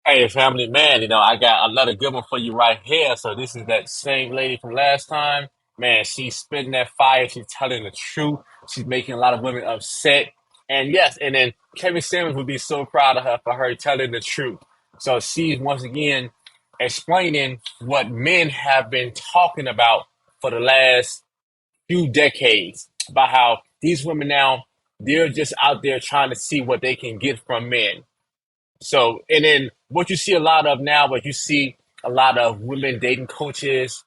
Hey, family man, I got another good one for you right here. So this is that same lady from last time. Man, she's spitting that fire. She's telling the truth. She's making a lot of women upset. And yes, and then Kevin Simmons would be so proud of her for her telling the truth. So she's once again explaining what men have been talking about for the last few decades about how these women now, they're just out there trying to see what they can get from men. So, and then what you see a lot of now, what you see a lot of women dating coaches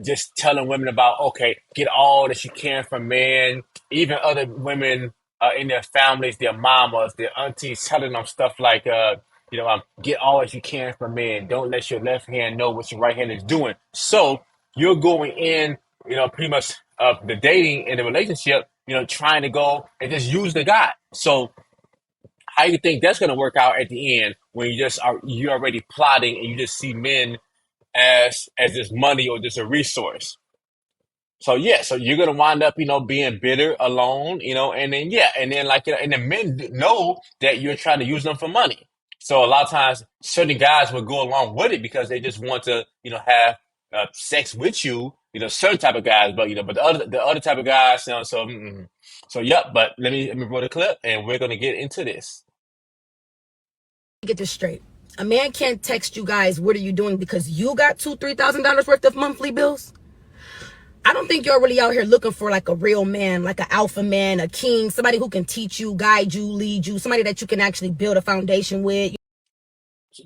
just telling women about, okay, get all that you can from men, even other women in their families, their mamas, their aunties, telling them stuff like, get all that you can from men. Don't let your left hand know what your right hand is doing. So you're going in, pretty much the dating and the relationship, trying to go and just use the guy. So how you think that's going to work out at the end when you already plotting and you just see men as just money or just a resource? So yeah, so you're gonna wind up, being bitter, alone, and then yeah, and then like, and the men know that you're trying to use them for money. So a lot of times, certain guys will go along with it because they just want to, have sex with you. Certain type of guys, but but the other type of guys, so yep. But let me roll the clip, and we're gonna get into this. Get this straight. A man can't text you guys, what are you doing? Because you got $2,000-$3,000 worth of monthly bills. I don't think you're really out here looking for like a real man, like an alpha man, a king, somebody who can teach you, guide you, lead you, somebody that you can actually build a foundation with.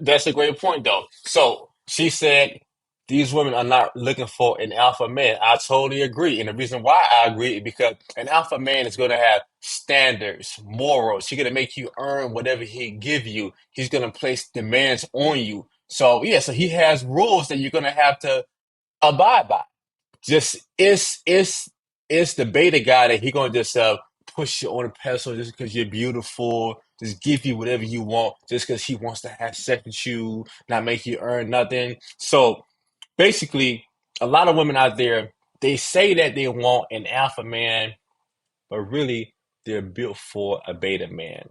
That's a great point, though. So she said these women are not looking for an alpha man. I totally agree. And the reason why I agree is because an alpha man is going to have standards, morals. He's going to make you earn whatever he give you. He's going to place demands on you. So yeah, so he has rules that you're going to have to abide by. Just it's the beta guy that he gonna just push you on a pedestal just because you're beautiful, just give you whatever you want, just because he wants to have sex with you, not make you earn nothing. So basically, a lot of women out there, they say that they want an alpha man, but really they're built for a beta man.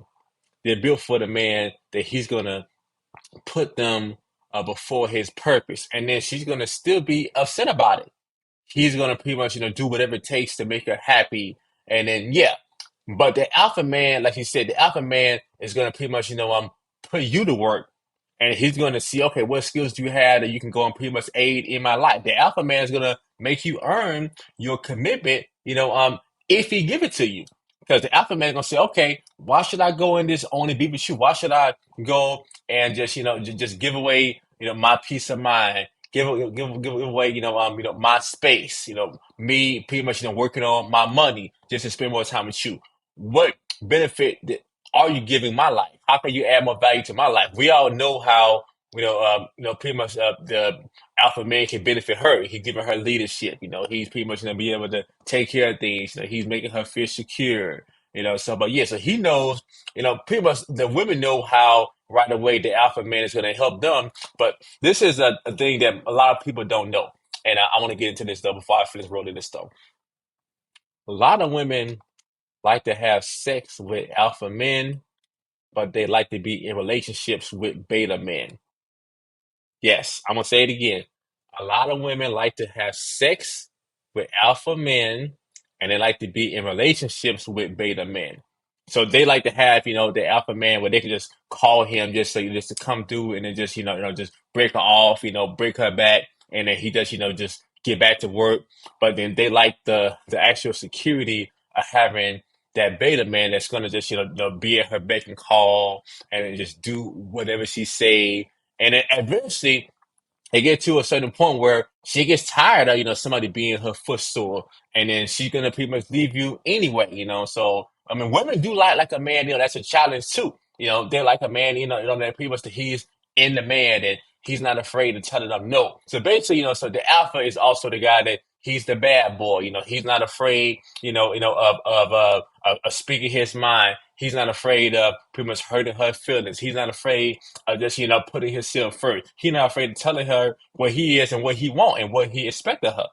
They're built for the man that he's gonna put them before his purpose, and then she's gonna still be upset about it. He's gonna pretty much, do whatever it takes to make her happy. And then yeah. But the alpha man, like you said, the alpha man is gonna pretty much, put you to work, and he's gonna see, okay, what skills do you have that you can go and pretty much aid in my life. The alpha man is gonna make you earn your commitment, if he give it to you. Because the alpha man is gonna say, okay, why should I go and just only be with you? Why should I go and just, just give away, my peace of mind, give away, my space, me pretty much, working on my money just to spend more time with you. What benefit are you giving my life? How can you add more value to my life? We all know how, pretty much the alpha man can benefit her. He's giving her leadership. He's pretty much gonna be able to take care of things. He's making her feel secure. So but yeah, so he knows. Pretty much the women know how right away the alpha man is gonna help them. But this is a thing that a lot of people don't know, and I want to get into this though before I finish rolling this though. A lot of women like to have sex with alpha men, but they like to be in relationships with beta men. Yes, I'm gonna say it again. A lot of women like to have sex with alpha men, and they like to be in relationships with beta men. So they like to have, the alpha man where they can just call him just to come through and then just, just break her off, break her back, and then he does, just get back to work. But then they like the actual security of having that beta man that's gonna just, be at her beck and call and then just do whatever she say, and then eventually it get to a certain point where she gets tired of, somebody being her footstool, and then she's gonna pretty much leave you anyway. So I mean, women do like a man, that's a challenge too. They like a man, that pretty much that he's in the man and he's not afraid to tell them no. So basically, so the alpha is also the guy that he's the bad boy. He's not afraid, of speaking his mind. He's not afraid of pretty much hurting her feelings. He's not afraid of just, putting himself first. He's not afraid of telling her what he is and what he want and what he expect of her.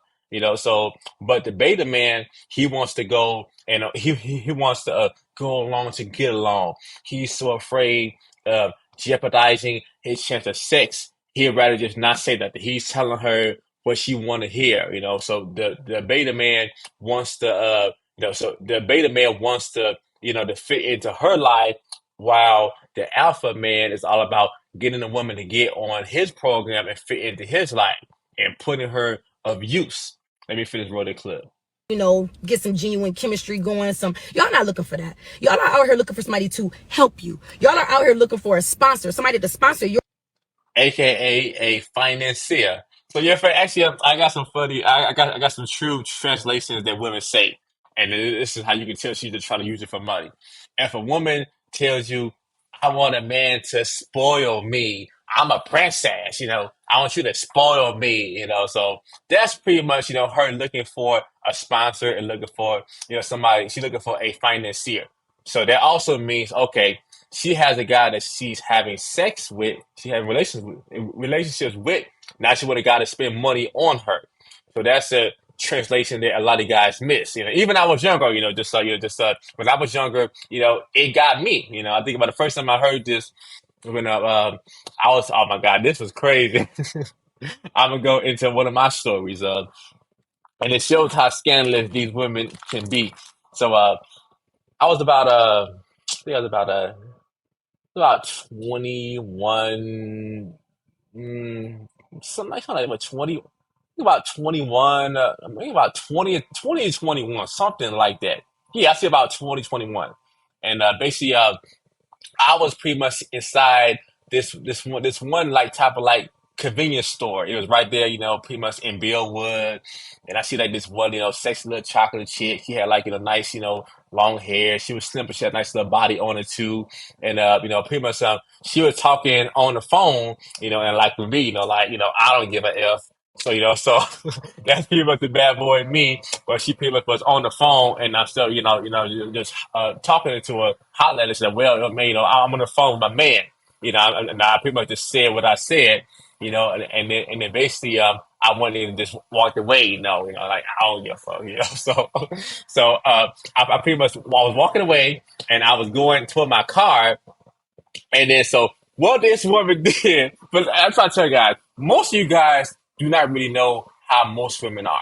So but the beta man, he wants to go and he wants to go along to get along. He's so afraid of jeopardizing his chance of sex, he'd rather just not say that. He's telling her what she want to hear, you know. So the beta man wants to, so the beta man wants to, to fit into her life, while the alpha man is all about getting a woman to get on his program and fit into his life and putting her of use. Let me finish rolling the clip. Get some genuine chemistry going. Y'all not looking for that. Y'all are out here looking for somebody to help you. Y'all are out here looking for a sponsor, somebody to sponsor your AKA a financier. So yeah, actually, I got some funny. I got some true translations that women say, and this is how you can tell she's just trying to use it for money. If a woman tells you, "I want a man to spoil me. I'm a princess. I want you to spoil me." So that's pretty much her looking for a sponsor and looking for somebody. She's looking for a financier. So that also means, okay, she has a guy that she's having sex with, she had relationships with. Now she would have got to spend money on her. So that's a translation that a lot of guys miss. Even I was younger, when I was younger, it got me. I think about the first time I heard this when I was, oh my God, this was crazy. I'm gonna go into one of my stories, and it shows how scandalous these women can be. So I was I think I was about 21, something like what, 20, about 21, maybe about 20 and 21, something like that. Yeah, I see about 2021. And basically, I was pretty much inside this one like type of like convenience store. It was right there, pretty much in Billwood. And I see like this one, sexy little chocolate chick. She had like nice, long hair. She was slim, but she had a nice little body on it too. And pretty much she was talking on the phone, and like with me, I don't give a F. So so that's pretty much the bad boy in me. But she pretty much was on the phone, and I'm still, just talking to her, hollering and said, "Well, man, I'm on the phone with my man." And I pretty much just said what I said, and then basically, I went in and just walked away, like I don't give a fuck, So I pretty much, while I was walking away, and I was going toward my car, and then so what this woman did, but I'm trying to tell you guys, most of you guys do not really know how most women are.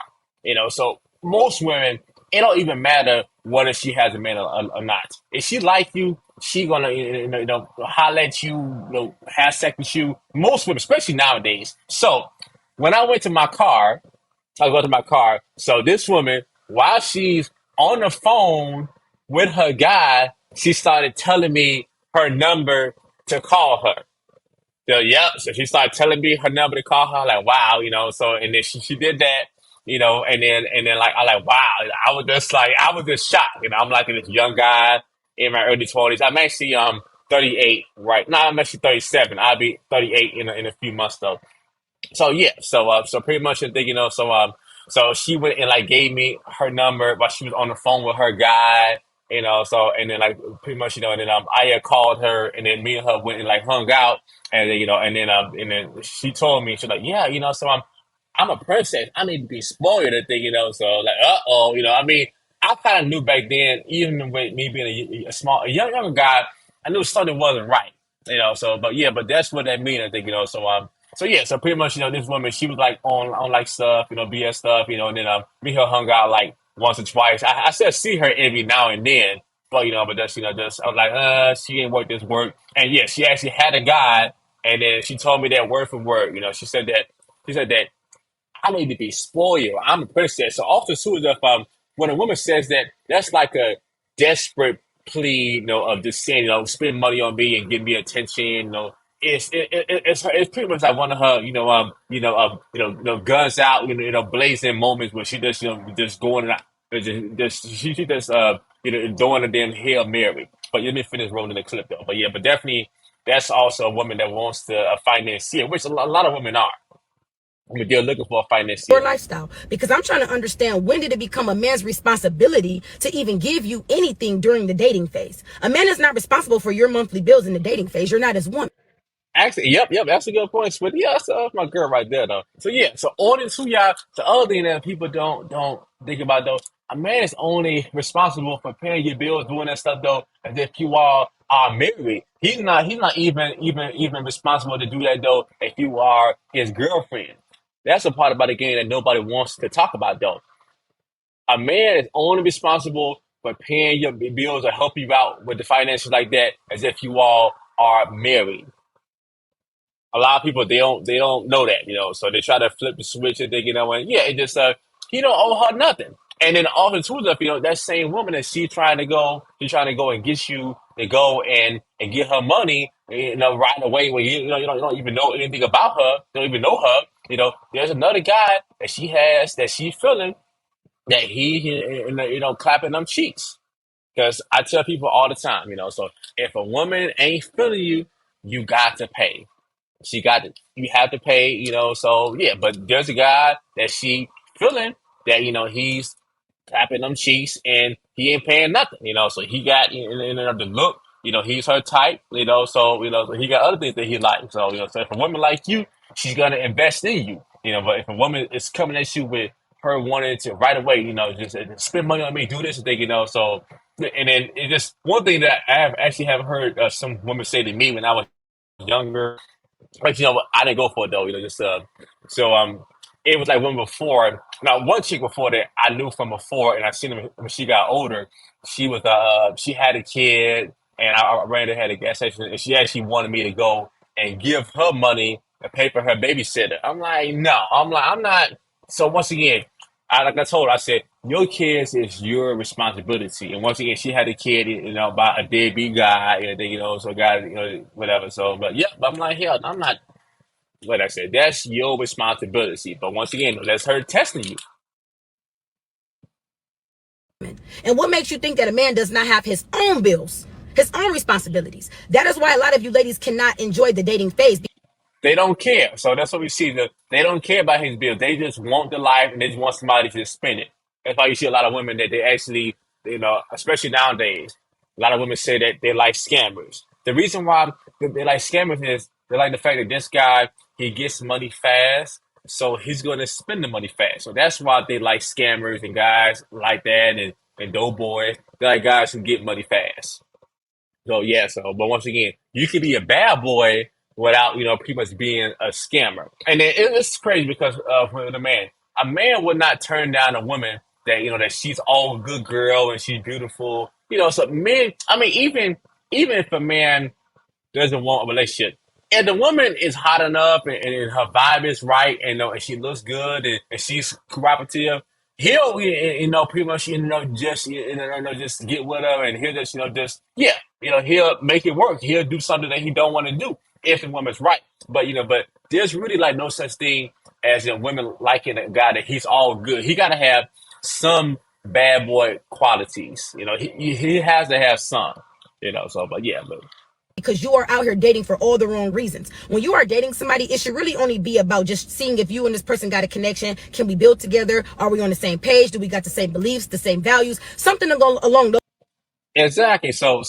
So most women, it don't even matter whether she has a man or not. If she like you, she gonna holler at you, have sex with you. Most women, especially nowadays. So when I went to my car, I go to my car. So this woman, while she's on the phone with her guy, she started telling me her number to call her. So, yep. So she started telling me her number to call her. Like, wow, So and then she did that, and then like I like wow. I was just shocked. I'm like this young guy in my early 20s. I'm actually 38 right now. I'm actually 37. I'll be 38 in a few months though. So yeah, so pretty much the thing, so she went and like gave me her number while she was on the phone with her guy, so and then like pretty much, and then I had called her, and then me and her went and like hung out, and then and then she told me, she's like, yeah, so I'm a princess. I need to be spoiled and thing, so like, uh-oh, I mean, I kind of knew back then, even with me being a younger guy, I knew something wasn't right, so, but yeah, but that's what that mean, I think, so yeah, so pretty much, this woman, she was like on like stuff, BS stuff, and then me and her hung out like once or twice. I still see her every now and then, but but that's just I was like, she ain't work this work, and yeah, she actually had a guy, and then she told me that word for word, she said that I need to be spoiled. I'm a princess. So often too is if when a woman says that, that's like a desperate plea, of just saying, spend money on me and give me attention, it's pretty much like one of her, guns out, blazing moments where she just, just going out, she just, doing a damn Hail Mary. But let me finish rolling the clip though. But yeah, but definitely that's also a woman that wants to financier, which a lot of women are. I mean, they're looking for a financier. lifestyle, because I'm trying to understand, when did it become a man's responsibility to even give you anything during the dating phase? A man is not responsible for your monthly bills in the dating phase. You're not his woman. Actually, yep, that's a good point, Smitty. Yeah, that's my girl right there, though. So yeah, so on into y'all. The other thing that people don't think about though, a man is only responsible for paying your bills, doing that stuff though, as if you are are married, he's not even responsible to do that though if you are his girlfriend. That's a part about the game that nobody wants to talk about though. A man is only responsible for paying your bills or helping you out with the finances like that as if you all are married. A lot of people they don't know that, so they try to flip the switch and think, and yeah, it just he don't owe her nothing. And then often too, that same woman that she's trying to go and get you to go and get her money, right away when you don't even know anything about her, don't even know her. There's another guy that she has that she's feeling that clapping them cheeks. Because I tell people all the time, so if a woman ain't feeling you, you got to pay. You have to pay, so yeah, but there's a guy that she feeling that, he's tapping them cheeks and he ain't paying nothing, so he got, the look, he's her type, so he got other things that he likes. So, so if a woman like you, she's going to invest in you, but if a woman is coming at you with her wanting to right away, just spend money on me, do this and thing, so, and then it just, one thing that I have heard some women say to me when I was younger, but I didn't go for it though. Just so it was like one before. Now one chick before that I knew from before, and I seen her when she got older. She had a kid, and I ran to her at a gas station, and she actually wanted me to go and give her money to pay for her babysitter. I'm like, no. I'm not. So once again, like I told her, I said, your kids is your responsibility. And once again, she had a kid, by a deadbeat guy, and then, so guy, whatever. So, but yeah, but I'm like, hell, I'm not, like I said, that's your responsibility. But once again, that's her testing you. And what makes you think that a man does not have his own bills, his own responsibilities? That is why a lot of you ladies cannot enjoy the dating phase. They don't care. So that's what we see. They don't care about his bills. They just want the life and they just want somebody to spend it. That's why you see a lot of women that they actually, especially nowadays, a lot of women say that they like scammers. The reason why they like scammers is they like the fact that this guy, he gets money fast, so he's going to spend the money fast. So that's why they like scammers and guys like that and dope boys. They like guys who get money fast. So yeah, but once again, you can be a bad boy without pretty much being a scammer, and then it's crazy because for a man would not turn down a woman that that she's all good girl and she's beautiful, So men, I mean, even if a man doesn't want a relationship. And the woman is hot enough and her vibe is right and she looks good and she's cooperative. He'll pretty much just just get with her and he'll just just yeah he'll make it work. He'll do something that he don't want to do if the woman's right. But there's really like no such thing as women liking a guy that he's all good. He got to have some bad boy qualities. He has to have some. So but yeah, but because you are out here dating for all the wrong reasons. When you are dating somebody, it should really only be about just seeing if you and this person got a connection. Can we build together? Are we on the same page? Do we got the same beliefs, the same values? Something along those. exactly. So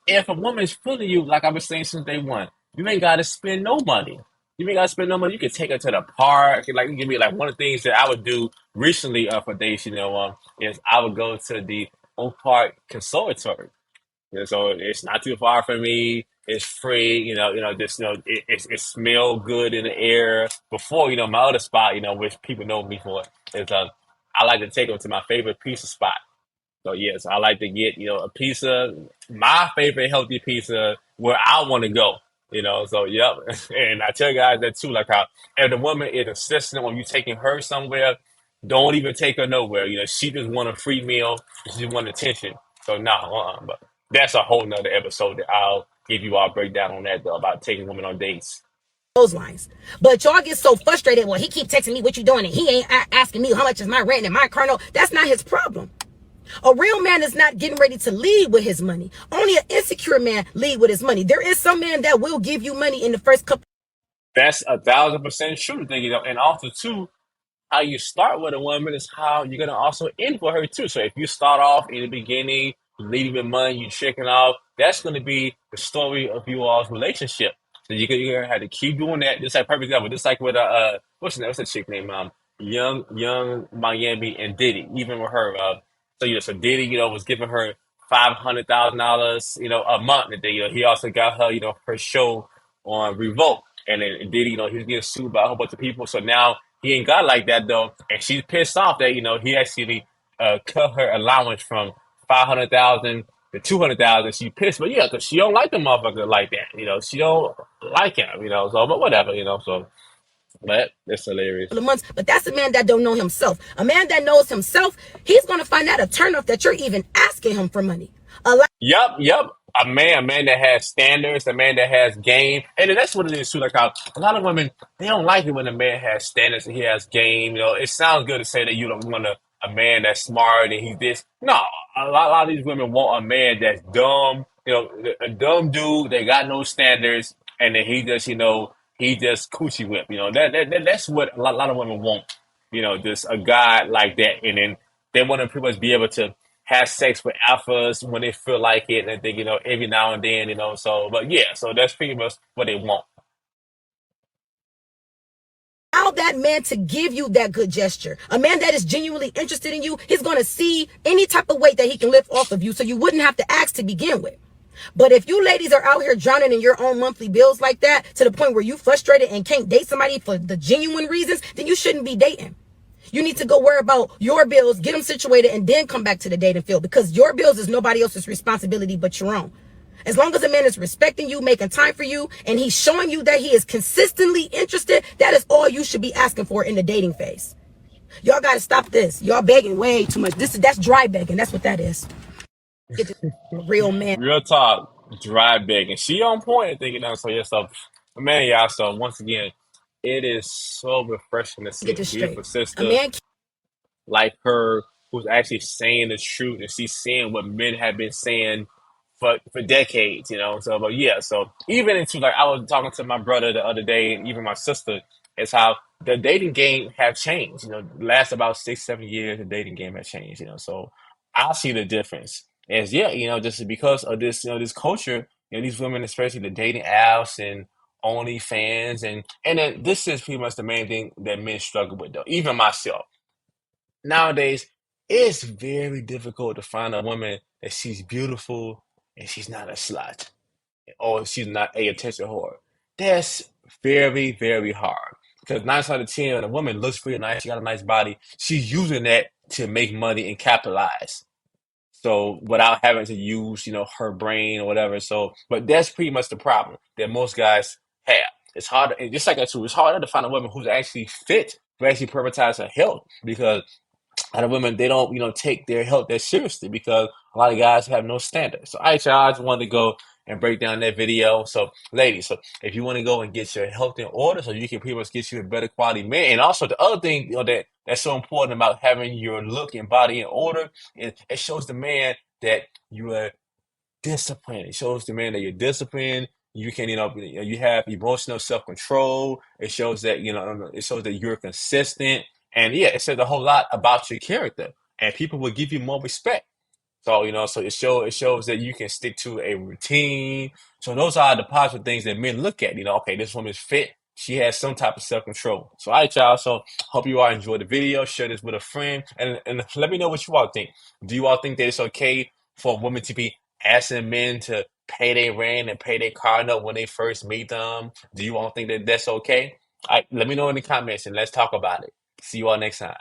if a woman's feeling you, like I was saying since day one, you ain't gotta spend no money. You ain't gotta spend no money. You can take her to the park. Like you give me like one of the things that I would do recently for dates, is I would go to the Oak Park Conservatory. So it's not too far from me. It's free, just it smells good in the air. Before, my other spot, which people know me for, is I like to take them to my favorite pizza spot. So yes, I like to get a pizza, my favorite healthy pizza where I want to go. So yep, and I tell guys that too, like how if the woman is insistent on you taking her somewhere, don't even take her nowhere. She just want a free meal, she just want attention. So no, but that's a whole nother episode that I'll give you all breakdown on that though about taking women on dates. Those lines. But y'all get so frustrated. Well, he keep texting me what you doing, and he ain't asking me how much is my rent and my car note. That's not his problem. A real man is not getting ready to lead with his money. Only an insecure man lead with his money. There is some man that will give you money in the first couple. That's 1,000% true. And also too, how you start with a woman is how you're gonna also end for her too. So if you start off in the beginning, leading with money, you checking off, that's gonna be the story of you all's relationship. So you're gonna have to keep doing that. Just like perfect example, just like with what's that chick name? Young Miami and Diddy. Even with her, so Diddy, was giving her $500,000, a month. And then, he also got her, her show on Revolt. And then did he was getting sued by a whole bunch of people. So now he ain't got like that though, and she's pissed off that he actually cut her allowance from 500,000 to 200,000. She pissed, but yeah, because she don't like the motherfucker like that. She don't like him. So but whatever. So but it's hilarious. Months, but that's a man that don't know himself. A man that knows himself, he's gonna find that a turnoff that you're even asking him for money. A lot Yep. A man that has standards, a man that has game, and then that's what it is too. Like how a lot of women, they don't like it when a man has standards and he has game. It sounds good to say that you don't want a man that's smart and he's this. No, a lot of these women want a man that's dumb. A dumb dude. They got no standards, and then he just coochie whip. That's what a lot of women want. Just a guy like that, and then they want to pretty much be able to have sex with alphas when they feel like it, and I think every now and then. So, but yeah, so that's pretty much what they want. allow that man to give you that good gesture. A man that is genuinely interested in you, he's gonna see any type of weight that he can lift off of you, so you wouldn't have to ask to begin with. But if you ladies are out here drowning in your own monthly bills like that, to the point where you frustrated and can't date somebody for the genuine reasons, then you shouldn't be dating. You need to go worry about your bills, get them situated, and then come back to the dating field, because your bills is nobody else's responsibility but your own. As long as a man is respecting you, making time for you, and he's showing you that he is consistently interested, that is all you should be asking for in the dating phase. Y'all got to stop this. Y'all begging way too much. That's dry begging. That's what that is. Get the real man. Real talk, dry begging. She on point and thinking that. So yeah, so man, y'all. So once again, it is so refreshing to see Get a this straight. beautiful A sister man like her who's actually saying the truth, and she's saying what men have been saying for decades. So but yeah, so even into, like, I was talking to my brother the other day, and even my sister, is how the dating game have changed. The last about 6 7 years, the dating game has changed. So I see the difference as, yeah, just because of this, this culture, these women, especially the dating apps and OnlyFans, and then this is pretty much the main thing that men struggle with, though. Even myself nowadays, it's very difficult to find a woman that she's beautiful and she's not a slut, or she's not a attention whore. That's very, very hard, because 9 out of 10, when a woman looks pretty nice, she got a nice body, she's using that to make money and capitalize. So without having to use, her brain or whatever. So, but that's pretty much the problem that most guys have. It's hard, and just like that too. It's harder to find a woman who's actually fit, who actually prioritize her health, because a lot of women, they don't take their health that seriously, because a lot of guys have no standards. So all right, y'all, I just wanted to go and break down that video. So ladies, so if you want to go and get your health in order, so you can pretty much get you a better quality man. And also the other thing, that's so important about having your look and body in order, it shows the man that you are disciplined. It shows the man that you're disciplined. You can, you have emotional self-control. It shows that, it shows that you're consistent. And yeah, it says a whole lot about your character. And people will give you more respect. So, so it shows that you can stick to a routine. So those are the positive things that men look at. Okay, this woman's fit. She has some type of self-control. So, all right, y'all. So, hope you all enjoyed the video. Share this with a friend, and let me know what you all think. Do you all think that it's okay for a woman to be asking men to pay their rent and pay their car note when they first meet them? Do you all think that that's okay? All right, let me know in the comments, and let's talk about it. See you all next time.